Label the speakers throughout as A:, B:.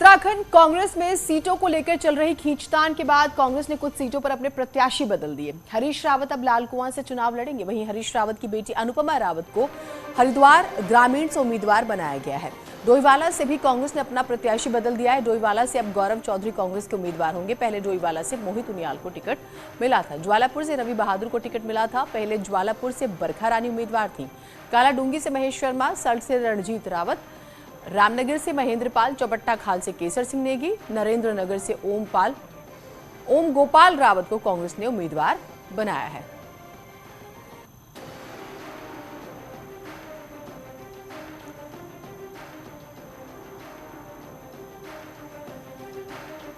A: उत्तराखंड कांग्रेस में सीटों को लेकर चल रही खींचतान के बाद कांग्रेस ने कुछ सीटों पर अपने प्रत्याशी बदल दिए। हरीश रावत अब लालकुआं से चुनाव लड़ेंगे। वहीं हरीश रावत की बेटी अनुपमा रावत को हरिद्वार ग्रामीण से उम्मीदवार बनाया गया है। डोईवाला से भी कांग्रेस ने अपना प्रत्याशी बदल दिया है। डोईवाला से अब गौरव चौधरी कांग्रेस के उम्मीदवार होंगे। पहले डोईवाला से मोहित उनियाल को टिकट मिला था। ज्वालापुर से रवि बहादुर को टिकट मिला था। पहले ज्वालापुर से बरखा रानी उम्मीदवार थी। कालाडूंगी से महेश शर्मा, सल्ट से रणजीत रावत, रामनगर से महेंद्र पाल, चौपट्टा खाल से केसर सिंह नेगी, नरेंद्र नगर से ओम गोपाल रावत को कांग्रेस ने उम्मीदवार बनाया है।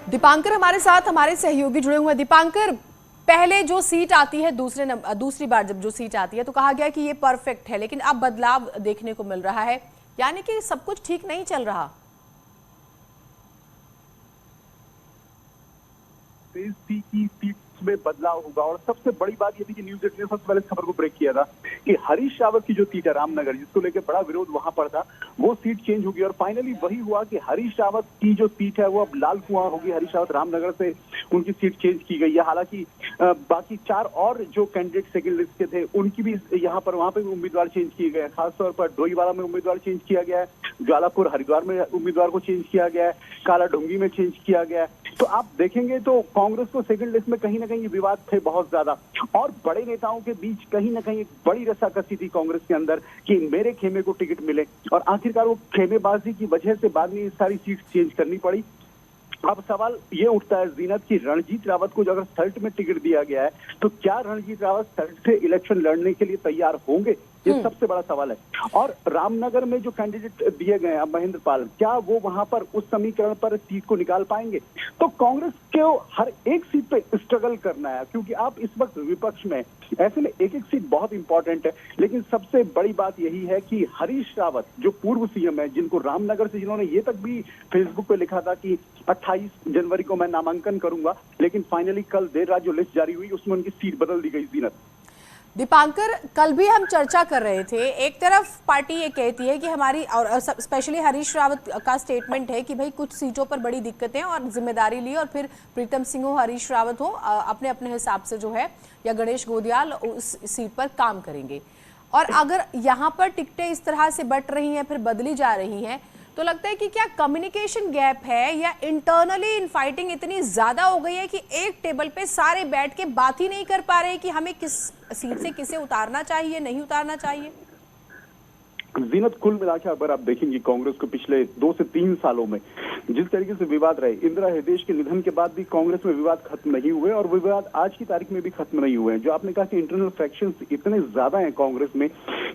A: दीपांकर हमारे साथ, हमारे सहयोगी जुड़े हुए हैं। दीपांकर, पहले जो सीट आती है दूसरी बार जब जो सीट आती है तो कहा गया कि ये परफेक्ट है, लेकिन अब बदलाव देखने को मिल रहा है, यानी कि सब कुछ ठीक नहीं चल रहा।
B: की सीट में बदलाव होगा और सबसे बड़ी बात यह थी कि न्यूज 8 ने सबसे पहले खबर को ब्रेक किया था कि हरीश रावत की जो सीट है रामनगर, जिसको लेकर बड़ा विरोध वहां पर था, वो सीट चेंज होगी और फाइनली वही हुआ कि हरीश रावत की जो सीट है वो अब लालकुआं होगी। हरीश रावत रामनगर से उनकी सीट चेंज की गई है। हालांकि बाकी 4 और जो कैंडिडेट सेकंड लिस्ट के थे उनकी भी यहाँ पर वहां पर भी उम्मीदवार चेंज किए गए। खासतौर पर डोईवाला में उम्मीदवार चेंज किया गया है, ज्वालापुर हरिद्वार में उम्मीदवार को चेंज किया गया है, कालाडूंगी में चेंज किया गया है। तो आप देखेंगे तो कांग्रेस को सेकंड लिस्ट में कहीं ना कहीं विवाद थे बहुत ज्यादा और बड़े नेताओं के बीच कहीं ना कहीं एक बड़ी रस्साकसी थी कांग्रेस के अंदर कि मेरे खेमे को टिकट मिले और आखिरकार वो खेमेबाजी की वजह से बाद में सारी सीट चेंज करनी पड़ी। अब सवाल ये उठता है जीनत की रणजीत रावत को जो अगर सल्ट में टिकट दिया गया है तो क्या रणजीत रावत सल्ट से इलेक्शन लड़ने के लिए तैयार होंगे, ये सबसे बड़ा सवाल है। और रामनगर में जो कैंडिडेट दिए गए हैं महेंद्र पाल, क्या वो वहां पर उस समीकरण पर सीट को निकाल पाएंगे? तो कांग्रेस को हर एक सीट पे स्ट्रगल करना है क्योंकि आप इस वक्त विपक्ष में, ऐसे में एक एक सीट बहुत इंपॉर्टेंट है। लेकिन सबसे बड़ी बात यही है कि हरीश रावत जो पूर्व सीएम है, जिनको रामनगर से, जिन्होंने ये तक भी फेसबुक पे लिखा था कि 28 जनवरी को मैं नामांकन करूंगा, लेकिन फाइनली कल देर रात जो लिस्ट जारी हुई उसमें उनकी सीट बदल दी गई। जीनत,
A: दीपांकर, कल भी हम चर्चा कर रहे थे, एक तरफ पार्टी ये कहती है कि हमारी, और स्पेशली हरीश रावत का स्टेटमेंट है कि भाई कुछ सीटों पर बड़ी दिक्कतें और जिम्मेदारी ली और फिर प्रीतम सिंह हो, हरीश रावत हो, अपने अपने हिसाब से जो है, या गणेश गोदियाल उस सीट पर काम करेंगे। और अगर यहाँ पर टिकटें इस तरह से बट रही हैं, फिर बदली जा रही हैं, तो लगता है कि क्या कम्युनिकेशन गैप है या इंटरनली इनफाइटिंग इतनी ज्यादा हो गई है कि एक टेबल पे सारे बैठ के बात ही नहीं कर पा रहे कि हमें किस सीट से किसे उतारना चाहिए, नहीं उतारना चाहिए?
B: जीनत, कुल मिलाकर अगर आप देखेंगे कांग्रेस को पिछले 2 से 3 सालों में जिस तरीके से विवाद रहे, इंदिरा हृदय के निधन के बाद भी कांग्रेस में विवाद खत्म नहीं हुए और विवाद आज की तारीख में भी खत्म नहीं हुए हैं। जो आपने कहा कि इंटरनल फ्रैक्शंस इतने ज्यादा हैं कांग्रेस में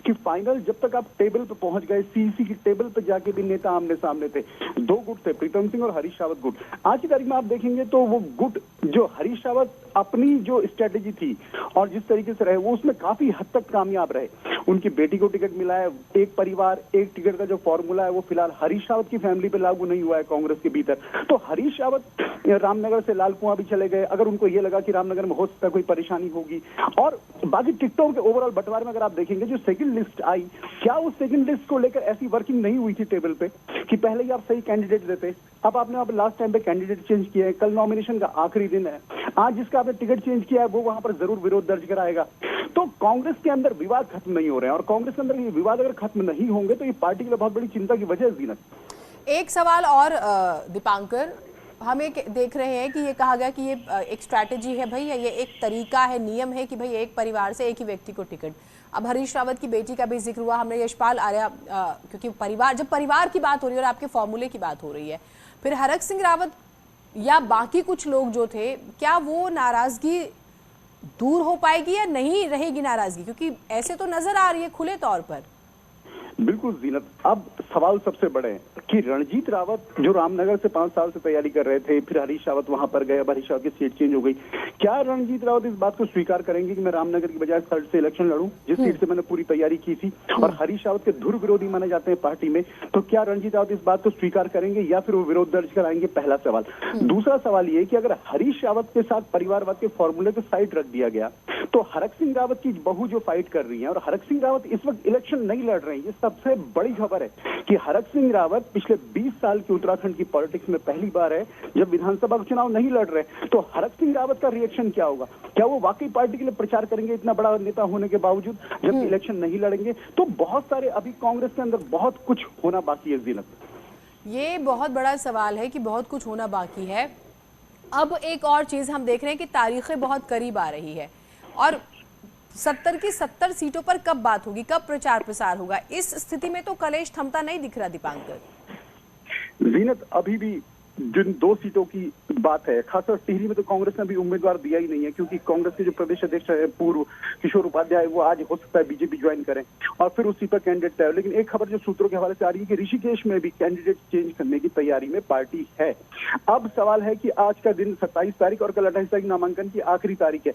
B: कि फाइनल जब तक आप टेबल पे पहुंच गए, सीईसी की टेबल पे जाके भी नेता आमने सामने थे। 2 गुट थे, प्रीतम सिंह और हरीश रावत गुट। आज की तारीख में आप देखेंगे तो वो गुट जो हरीश रावत अपनी जो स्ट्रेटेजी थी और जिस तरीके से रहे वो उसमें काफी हद तक कामयाब रहे। उनकी बेटी को टिकट मिला है, एक परिवार एक टिकट का जो फॉर्मूला है वो फिलहाल हरीश रावत की फैमिली पे लागू नहीं हुआ है कांग्रेस के भीतर। तो हरीश रावत रामनगर से लालकुआं भी चले गए, अगर उनको ये लगा कि रामनगर में हो सकता है कोई परेशानी होगी। और बाकी टिकटों के ओवरऑल बंटवारे में अगर आप देखेंगे जो सेकंड लिस्ट आई, क्या उस सेकंड लिस्ट को लेकर ऐसी वर्किंग नहीं हुई थी टेबल पे कि पहले ही आप सही कैंडिडेट देते? अब आपने आप लास्ट टाइम पे कैंडिडेट चेंज किए हैं, कल नॉमिनेशन का आखिरी दिन है, आज जिसका आपने टिकट चेंज किया है वो वहां पर जरूर विरोध दर्ज कराएगा। तो कांग्रेस के अंदर विवाद खत्म नहीं हो रहे हैं और कांग्रेस के अंदर ये विवाद अगर खत्म नहीं होंगे तो ये पार्टी के लिए बहुत बड़ी चिंता की वजह है। जीनत,
A: एक सवाल और दीपांकर, हम एक देख रहे हैं कि ये कहा गया कि ये एक स्ट्रैटेजी है भाई, ये एक तरीका है, नियम है कि भाई एक परिवार से एक ही व्यक्ति को टिकट। अब हरीश रावत की बेटी का भी जिक्र हुआ, हमने यशपाल आर्या, क्योंकि जब परिवार की बात हो रही है और आपके फॉर्मूले की बात हो रही है, फिर हरक सिंह रावत या बाकी कुछ लोग जो थे, क्या वो नाराजगी दूर हो पाएगी या नहीं रहेगी नाराजगी? क्योंकि ऐसे तो नजर आ रही है खुले तौर पर।
B: बिल्कुल जीनत, अब सवाल सबसे बड़े हैं कि रणजीत रावत जो रामनगर से 5 साल से तैयारी कर रहे थे, फिर हरीश रावत वहां पर गए, अब हरीश रावत की सीट चेंज हो गई, क्या रणजीत रावत इस बात को स्वीकार करेंगे कि मैं रामनगर की बजाय सल्ट से इलेक्शन लड़ूं, जिस सीट से मैंने पूरी तैयारी की थी और हरीश रावत के धुर विरोधी माने जाते हैं पार्टी में? तो क्या रणजीत रावत इस बात को स्वीकार करेंगे या फिर वो विरोध दर्ज कराएंगे? पहला सवाल। दूसरा सवाल ये कि अगर हरीश रावत के साथ परिवारवाद के फॉर्मूले को साइड रख दिया गया तो हरक सिंह रावत की बहू जो फाइट कर रही है, और हरक सिंह रावत इस वक्त इलेक्शन नहीं लड़ रहे हैं, ये सबसे बड़ी खबर है कि हरक सिंह रावत पिछले 20 साल की उत्तराखंड की पॉलिटिक्स में पहली बार है जब विधानसभा चुनाव नहीं लड़ रहे। तो हरक सिंह रावत का रिएक्शन क्या होगा? क्या वो वाकई पार्टी के लिए प्रचार करेंगे इतना बड़ा नेता होने के बावजूद, जब इलेक्शन नहीं लड़ेंगे? तो बहुत सारे अभी कांग्रेस के अंदर बहुत कुछ होना बाकी है जीनत।
A: ये बहुत बड़ा सवाल है कि बहुत कुछ होना बाकी है। अब एक और चीज हम देख रहे हैं कि तारीखें बहुत करीब आ रही है और 70 की 70 सीटों पर कब बात होगी, कब प्रचार प्रसार होगा, इस स्थिति में तो कलेश थमता नहीं दिख रहा दीपांकर।
B: जीनत, अभी भी जिन 2 सीटों की बात है, खासकर टिहरी में तो कांग्रेस ने अभी उम्मीदवार दिया ही नहीं है, क्योंकि कांग्रेस के जो प्रदेश अध्यक्ष है पूर्व किशोर उपाध्याय, वो आज हो सकता है बीजेपी ज्वाइन करें और फिर उस सीट पर कैंडिडेट है। लेकिन एक खबर जो सूत्रों के हवाले से आ रही है कि ऋषिकेश में भी कैंडिडेट चेंज करने की तैयारी में पार्टी है। अब सवाल है कि आज का दिन 27 तारीख और कल 28 तारीख नामांकन की आखिरी तारीख है।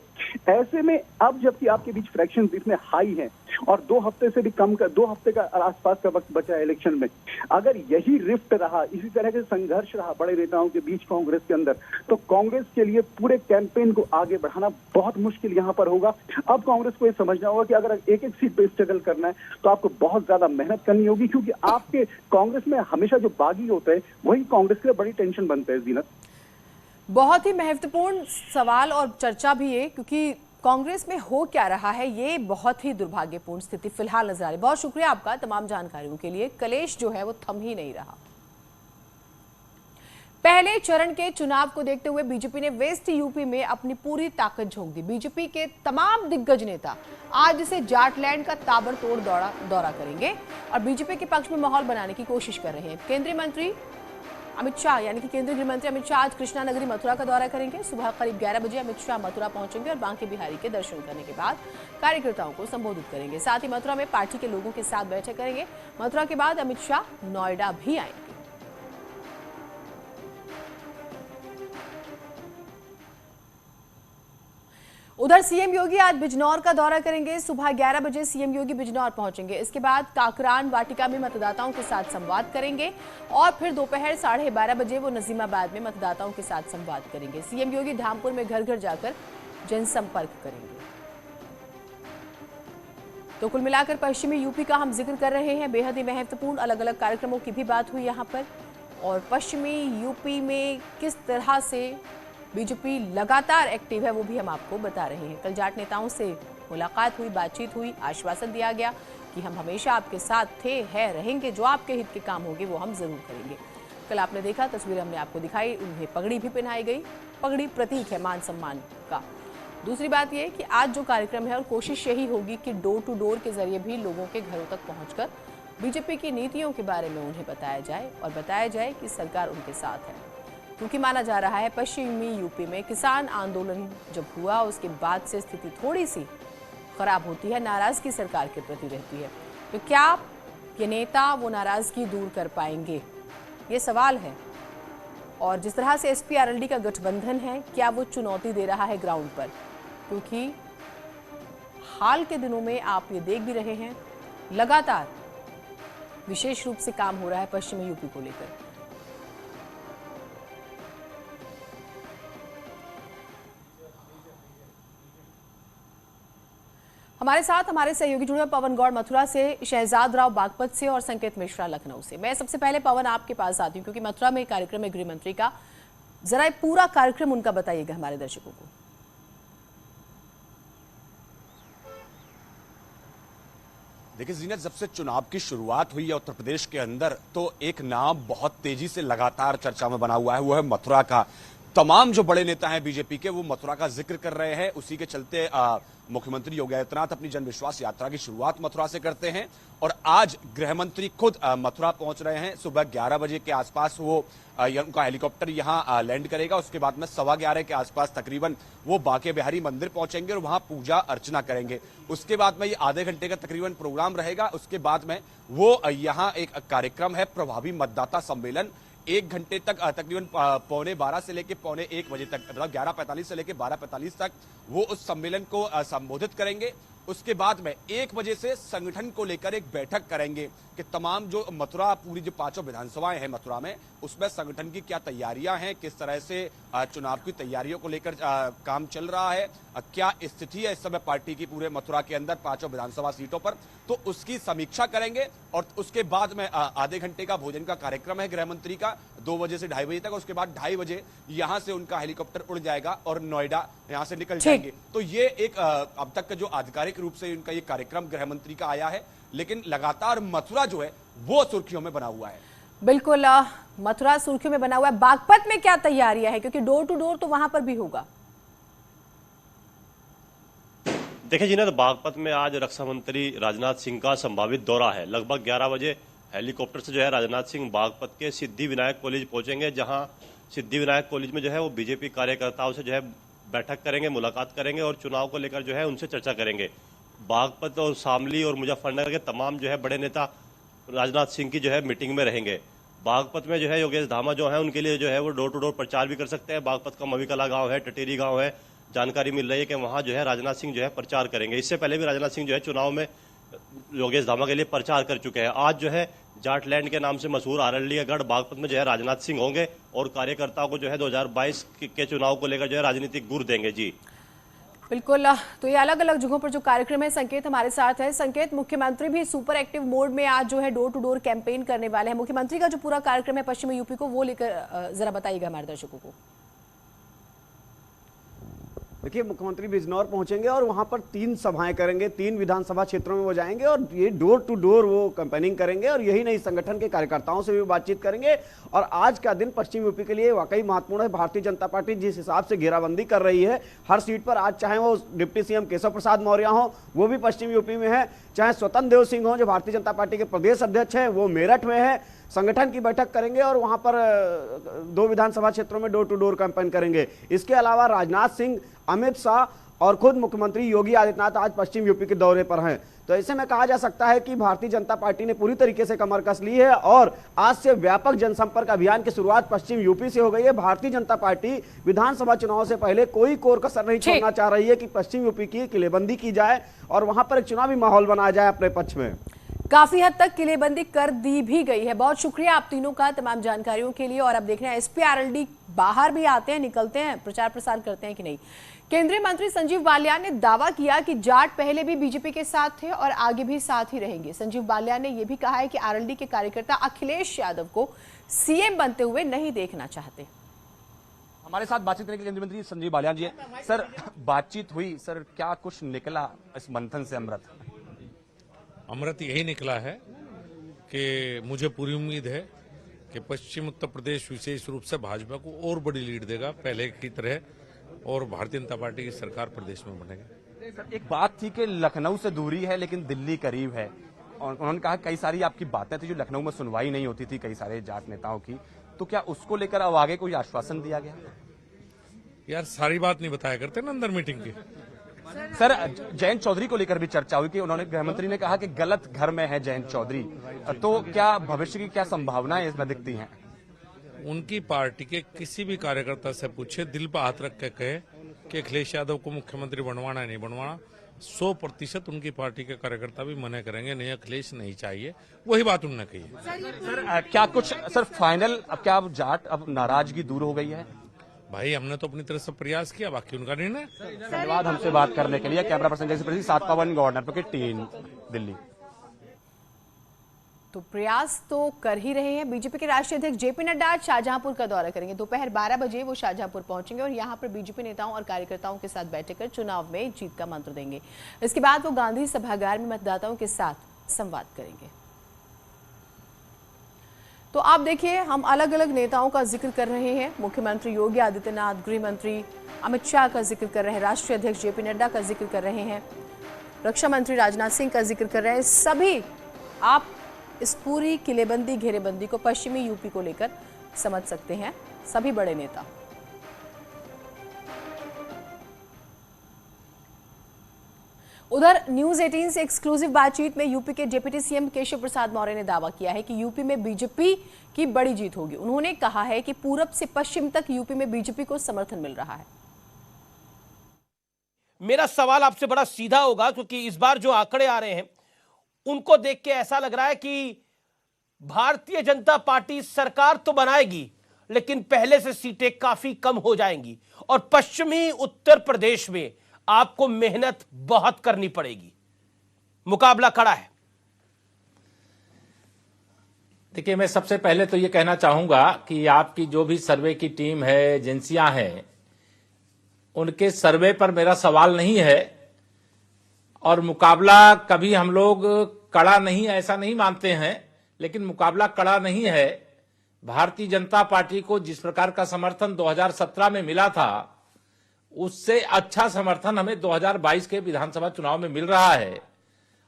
B: ऐसे में अब जबकि आपके बीच फ्रैक्शन इतने हाई हैं और 2 हफ्ते से भी कम का 2 हफ्ते का आसपास का वक्त बचा है इलेक्शन में, अगर यही रिफ्ट रहा, इसी तरह के संघर्ष रहा बड़े नेताओं के बीच कांग्रेस के अंदर, तो कांग्रेस के लिए पूरे कैंपेन को आगे बढ़ाना बहुत मुश्किल यहां पर होगा। अब कांग्रेस को यह समझना होगा कि अगर एक एक सीट पे स्ट्रगल करना है तो आपको बहुत ज्यादा मेहनत करनी होगी, क्योंकि आपके कांग्रेस में हमेशा जो बागी होते हैं वही कांग्रेस के लिए बड़ी टेंशन बनते हैं। जीनत,
A: बहुत ही महत्वपूर्ण सवाल और चर्चा भी है, क्योंकि कांग्रेस में हो क्या रहा है ये बहुत ही दुर्भाग्यपूर्ण स्थिति फिलहाल नजर आ रही है। बहुत शुक्रिया आपका तमाम जानकारियों के लिए। कलेश जो है वो थम ही नहीं रहा। पहले चरण के चुनाव को देखते हुए बीजेपी ने वेस्ट यूपी में अपनी पूरी ताकत झोंक दी। बीजेपी के तमाम दिग्गज नेता आज से जाटलैंड का ताबड़तोड़ दौरा करेंगे और बीजेपी के पक्ष में माहौल बनाने की कोशिश कर रहे हैं। केंद्रीय मंत्री अमित शाह यानी कि केंद्रीय गृह मंत्री अमित शाह आज कृष्णा नगरी मथुरा का दौरा करेंगे। सुबह करीब 11 बजे अमित शाह मथुरा पहुंचेंगे और बांके बिहारी के दर्शन करने के बाद कार्यकर्ताओं को संबोधित करेंगे। साथ ही मथुरा में पार्टी के लोगों के साथ बैठक करेंगे। मथुरा के बाद अमित शाह नोएडा भी आएंगे। उधर सीएम योगी आज बिजनौर का दौरा करेंगे। सुबह 11 बजे सीएम योगी बिजनौर पहुंचेंगे। इसके बाद काकरान वाटिका में मतदाताओं के साथ संवाद करेंगे और फिर दोपहर 12:30 बजे वो नजीमाबाद में मतदाताओं के साथ संवाद करेंगे। सीएम योगी धामपुर में घर घर जाकर जनसंपर्क करेंगे। तो कुल मिलाकर पश्चिमी यूपी का हम जिक्र कर रहे हैं। बेहद ही महत्वपूर्ण अलग अलग कार्यक्रमों की भी बात हुई यहाँ पर, और पश्चिमी यूपी में किस तरह से बीजेपी लगातार एक्टिव है वो भी हम आपको बता रहे हैं। कल जाट नेताओं से मुलाकात हुई, बातचीत हुई, आश्वासन दिया गया कि हम हमेशा आपके साथ थे, हैं, रहेंगे, जो आपके हित के काम होंगे वो हम जरूर करेंगे। कल आपने देखा, तस्वीर हमने आपको दिखाई, उन्हें पगड़ी भी पहनाई गई। पगड़ी प्रतीक है मान सम्मान का। दूसरी बात यह कि आज जो कार्यक्रम है और कोशिश यही होगी कि डोर टू डोर के जरिए भी लोगों के घरों तक पहुंचकर बीजेपी की नीतियों के बारे में उन्हें बताया जाए और बताया जाए कि सरकार उनके साथ है। क्योंकि माना जा रहा है पश्चिमी यूपी में किसान आंदोलन जब हुआ उसके बाद से स्थिति थोड़ी सी खराब होती है, नाराजगी सरकार के प्रति रहती है। तो क्या ये नेता वो नाराजगी दूर कर पाएंगे, ये सवाल है। और जिस तरह से एसपी आरएलडी का गठबंधन है, क्या वो चुनौती दे रहा है ग्राउंड पर? क्योंकि हाल के दिनों में आप ये देख भी रहे हैं, लगातार विशेष रूप से काम हो रहा है पश्चिमी यूपी को लेकर। हमारे साथ हमारे सहयोगी जुड़े पवन गौड़ मथुरा से, शहजाद राव बागपत से और संकेत मिश्रा लखनऊ से। मैं सबसे पहले पवन आपके पास आती हूँ, क्योंकि मथुरा में कार्यक्रम है गृह मंत्री का। जरा पूरा कार्यक्रम उनका बताइएगा हमारे दर्शकों को।
C: देखिए जीनत, जब से चुनाव की शुरुआत हुई है उत्तर प्रदेश के अंदर, तो एक नाम बहुत तेजी से लगातार चर्चा में बना हुआ है, वो है मथुरा का। तमाम जो बड़े नेता हैं बीजेपी के, वो मथुरा का जिक्र कर रहे हैं। उसी के चलते मुख्यमंत्री योगी आदित्यनाथ अपनी जन विश्वास यात्रा की शुरुआत मथुरा से करते हैं और आज गृह मंत्री खुद मथुरा पहुंच रहे हैं। सुबह 11 बजे के आसपास वो उनका हेलीकॉप्टर यहां लैंड करेगा। उसके बाद में 11:15 के आसपास तकरीबन वो बांके बिहारी मंदिर पहुंचेंगे और वहां पूजा अर्चना करेंगे। उसके बाद में ये आधे घंटे का तकरीबन प्रोग्राम रहेगा। उसके बाद में वो यहाँ एक कार्यक्रम है प्रभावी मतदाता सम्मेलन, 1 घंटे तक तकरीबन 12:15 से लेकर 12:45 बजे तक, मतलब 11:45 से लेकर 12:45 तक वो उस सम्मेलन को संबोधित करेंगे। उसके बाद में 1 बजे से संगठन को लेकर एक बैठक करेंगे कि तमाम जो मथुरा पूरी जो 5 विधानसभाएं हैं मथुरा में, उसमें संगठन की क्या तैयारियां हैं, किस तरह से चुनाव की तैयारियों को लेकर काम चल रहा है। क्या स्थिति है इस समय पार्टी की पूरे मथुरा के अंदर 5 विधानसभा सीटों पर, तो उसकी समीक्षा करेंगे। और उसके बाद में आधे घंटे का भोजन का कार्यक्रम है गृह मंत्री का 2 बजे से 2:30 बजे तक। उसके बाद 2:30 बजे यहां से उनका हेलीकॉप्टर उड़ जाएगा और नोएडा यहां से निकल जाएंगे। तो ये एक अब तक का जो आधिकारिक रूप से उनका ये कार्यक्रम गृह मंत्री का आया है, लेकिन लगातार मथुरा जो है वो सुर्खियों में बना हुआ है।
A: बिल्कुल, मथुरा सुर्खियों में बना हुआ है। बागपत में क्या तैयारियां है, क्योंकि डोर टू डोर तो वहां पर भी होगा।
D: देखिए जी ना, तो बागपत में आज रक्षा मंत्री राजनाथ सिंह का संभावित दौरा है। लगभग 11 बजे हेलीकॉप्टर से जो है राजनाथ सिंह बागपत के सिद्धि विनायक कॉलेज पहुंचेंगे, जहां सिद्धि विनायक कॉलेज में जो है वो बीजेपी कार्यकर्ताओं से जो है बैठक करेंगे, मुलाकात करेंगे और चुनाव को लेकर जो है उनसे चर्चा करेंगे। बागपत और शामली और मुजफ्फरनगर के तमाम जो है बड़े नेता राजनाथ सिंह की जो है मीटिंग में रहेंगे। बागपत में जो है योगेश धामा जो है उनके लिए जो है वो डोर टू डोर प्रचार भी कर सकते हैं। बागपत का मवीकला गांव है, टटेरी गांव है, जानकारी मिल रही है कि वहां जो है राजनाथ सिंह जो है प्रचार करेंगे। इससे पहले भी राजनाथ सिंह जो है चुनाव में योगेश धामा के लिए प्रचार कर चुके हैं। आज जो है जाटलैंड के नाम से मशहूर आरलियागढ़ बागपत में जो है राजनाथ सिंह होंगे और कार्यकर्ताओं को जो है 2022 के चुनाव को लेकर जो है राजनीतिक गुर देंगे। जी
A: बिल्कुल, तो ये अलग अलग जगहों पर जो कार्यक्रम है। संकेत हमारे साथ है। संकेत, मुख्यमंत्री भी सुपर एक्टिव मोड में आज जो है डोर टू डोर कैंपेन करने वाले हैं। मुख्यमंत्री का जो पूरा कार्यक्रम है पश्चिमी यूपी को, वो लेकर जरा बताइएगा हमारे दर्शकों को।
E: देखिए, मुख्यमंत्री बिजनौर पहुंचेंगे और वहां पर 3 सभाएं करेंगे, 3 विधानसभा क्षेत्रों में वो जाएंगे और ये डोर टू डोर वो कैंपेनिंग करेंगे। और यही नहीं, संगठन के कार्यकर्ताओं से भी बातचीत करेंगे। और आज का दिन पश्चिम यूपी के लिए वाकई महत्वपूर्ण है। भारतीय जनता पार्टी जिस हिसाब से घेराबंदी कर रही है हर सीट पर, आज चाहे वो डिप्टी सीएम केशव प्रसाद मौर्य हो, वो भी पश्चिम यूपी में है, चाहे स्वतंत्र देव सिंह हो जो भारतीय जनता पार्टी के प्रदेश अध्यक्ष है, वो मेरठ में है। संगठन की बैठक करेंगे और वहां पर 2 विधानसभा क्षेत्रों में डोर टू डोर कैंपेन करेंगे। इसके अलावा राजनाथ सिंह, अमित शाह और खुद मुख्यमंत्री योगी आदित्यनाथ आज पश्चिम यूपी के दौरे पर हैं। तो ऐसे में कहा जा सकता है कि भारतीय जनता पार्टी ने पूरी तरीके से कमर कस ली है और आज से व्यापक जनसंपर्क अभियान की शुरुआत पश्चिम यूपी से हो गई है। भारतीय जनता पार्टी विधानसभा चुनाव से पहले कोई कोर कसर नहीं छोड़ना चाह रही है कि पश्चिम यूपी की किलेबंदी की जाए और वहां पर एक चुनावी माहौल बनाया जाए अपने पक्ष में।
A: काफी हद तक किलेबंदी कर दी भी गई है। बहुत शुक्रिया आप तीनों का तमाम जानकारियों के लिए। और अब देखना है एसपी आरएलडी बाहर भी आते हैं, निकलते हैं, प्रचार प्रसार करते हैं कि नहीं। केंद्रीय मंत्री संजीव बालियान ने दावा किया कि जाट पहले भी बीजेपी के साथ थे और आगे भी साथ ही रहेंगे। संजीव बालियान ने यह भी कहा है कि आरएलडी के कार्यकर्ता अखिलेश यादव को सीएम बनते हुए नहीं देखना चाहते।
C: हमारे साथ बातचीत करने के लिए केंद्रीय मंत्री संजीव बालियान जी है। सर, बातचीत हुई, सर क्या कुछ निकला इस मंथन से?
F: अमृत यही निकला है कि मुझे पूरी उम्मीद है कि पश्चिम उत्तर प्रदेश विशेष रूप से भाजपा को और बड़ी लीड देगा पहले की तरह और भारतीय जनता पार्टी की सरकार प्रदेश में बनेगी।
C: सर, एक बात थी कि लखनऊ से दूरी है लेकिन दिल्ली करीब है, और उन्होंने कहा कई सारी आपकी बातें थी जो लखनऊ में सुनवाई नहीं होती थी कई सारे जाट नेताओं की, तो क्या उसको लेकर अब आगे कोई आश्वासन दिया गया?
F: यार सारी बात नहीं बताया करते ना अंदर मीटिंग की।
C: सर, जयंत चौधरी को लेकर भी चर्चा हुई कि उन्होंने, गृह मंत्री ने कहा कि गलत घर में है जयंत चौधरी, तो क्या भविष्य की क्या संभावनाएं इसमें दिखती हैं?
F: उनकी पार्टी के किसी भी कार्यकर्ता से पूछे, दिल पर हाथ रख के कहे कि अखिलेश यादव को मुख्यमंत्री बनवाना नहीं बनवाना, 100% उनकी पार्टी के कार्यकर्ता भी मना करेंगे, नहीं अखिलेश नहीं चाहिए। वही बात उन्होंने कही है।
C: सर, क्या कुछ सर फाइनल, अब क्या अब जाट अब नाराजगी दूर हो गई है?
F: भाई हमने तो अपनी तरफ से प्रयास किया, बाकी उनका निर्णय।
C: धन्यवाद हमसे बात करने के लिए। कैमरा पर्सन जैसे प्रति सात पवन गवर्नर के 3 दिल्ली।
A: तो प्रयास तो कर ही रहे हैं। बीजेपी के राष्ट्रीय अध्यक्ष जेपी नड्डा आज शाहजहांपुर का दौरा करेंगे। दोपहर 12 बजे वो शाहजहांपुर पहुंचेंगे और यहां पर बीजेपी नेताओं और कार्यकर्ताओं के साथ बैठक कर चुनाव में जीत का मंत्र देंगे। इसके बाद वो गांधी सभागार में मतदाताओं के साथ संवाद करेंगे। तो आप देखिए, हम अलग अलग नेताओं का जिक्र कर रहे हैं। मुख्यमंत्री योगी आदित्यनाथ, गृह मंत्री अमित शाह का जिक्र कर रहे हैं, राष्ट्रीय अध्यक्ष जेपी नड्डा का जिक्र कर रहे हैं, रक्षा मंत्री राजनाथ सिंह का जिक्र कर रहे हैं। सभी आप इस पूरी किलेबंदी घेरेबंदी को पश्चिमी यूपी को लेकर समझ सकते हैं, सभी बड़े नेता। उधर न्यूज 18 से एक्सक्लूसिव बातचीत में यूपी के डिप्टी सीएम केशव प्रसाद मौर्य ने दावा किया है कि यूपी में बीजेपी की बड़ी जीत होगी। उन्होंने कहा है कि पूरब से पश्चिम तक यूपी में बीजेपी को समर्थन मिल रहा है।
G: मेरा सवाल आपसे बड़ा सीधा होगा, क्योंकि इस बार जो आंकड़े आ रहे हैं उनको देख के ऐसा लग रहा है कि भारतीय जनता पार्टी सरकार तो बनाएगी लेकिन पहले से सीटें काफी कम हो जाएंगी और पश्चिमी उत्तर प्रदेश में आपको मेहनत बहुत करनी पड़ेगी। मुकाबला कड़ा है।
H: देखिए, मैं सबसे पहले तो ये कहना चाहूंगा कि आपकी जो भी सर्वे की टीम है, एजेंसियां हैं, उनके सर्वे पर मेरा सवाल नहीं है और मुकाबला कभी हम लोग कड़ा नहीं, ऐसा नहीं मानते हैं, लेकिन मुकाबला कड़ा नहीं है। भारतीय जनता पार्टी को जिस प्रकार का समर्थन 2017 में मिला था, उससे अच्छा समर्थन हमें 2022 के विधानसभा चुनाव में मिल रहा है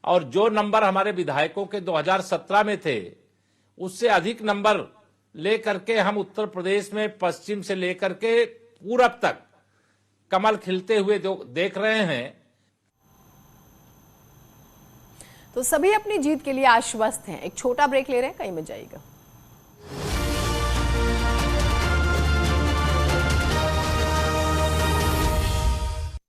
H: और जो नंबर हमारे विधायकों के 2017 में थे, उससे अधिक नंबर लेकर के हम उत्तर प्रदेश में पश्चिम से लेकर के पूरब तक कमल खिलते हुए देख रहे हैं।
A: तो सभी अपनी जीत के लिए आश्वस्त हैं। एक छोटा ब्रेक ले रहे हैं, कहीं मत जाइएगा।